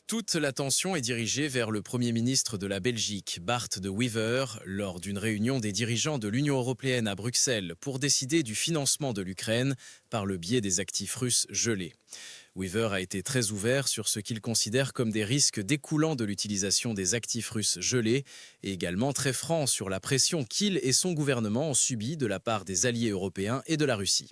Toute l'attention est dirigée vers le Premier ministre de la Belgique, Bart de Wever, lors d'une réunion des dirigeants de l'Union européenne à Bruxelles pour décider du financement de l'Ukraine par le biais des actifs russes gelés. Wever a été très ouvert sur ce qu'il considère comme des risques découlant de l'utilisation des actifs russes gelés et également très franc sur la pression qu'il et son gouvernement ont subie de la part des alliés européens et de la Russie.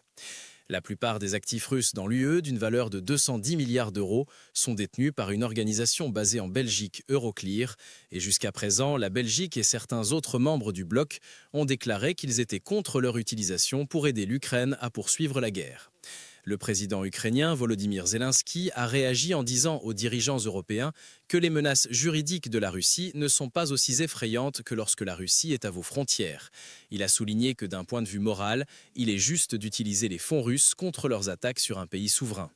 La plupart des actifs russes dans l'UE, d'une valeur de 210 milliards d'euros, sont détenus par une organisation basée en Belgique, Euroclear. Et jusqu'à présent, la Belgique et certains autres membres du bloc ont déclaré qu'ils étaient contre leur utilisation pour aider l'Ukraine à poursuivre la guerre. Le président ukrainien Volodymyr Zelensky a réagi en disant aux dirigeants européens que les menaces juridiques de la Russie ne sont pas aussi effrayantes que lorsque la Russie est à vos frontières. Il a souligné que d'un point de vue moral, il est juste d'utiliser les fonds russes contre leurs attaques sur un pays souverain.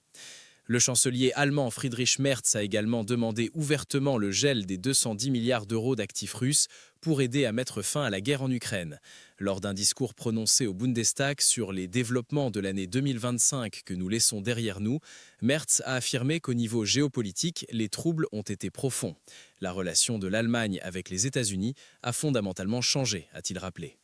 Le chancelier allemand Friedrich Merz a également demandé ouvertement le gel des 210 milliards d'euros d'actifs russes pour aider à mettre fin à la guerre en Ukraine. Lors d'un discours prononcé au Bundestag sur les développements de l'année 2025 que nous laissons derrière nous, Merz a affirmé qu'au niveau géopolitique, les troubles ont été profonds. La relation de l'Allemagne avec les États-Unis a fondamentalement changé, a-t-il rappelé.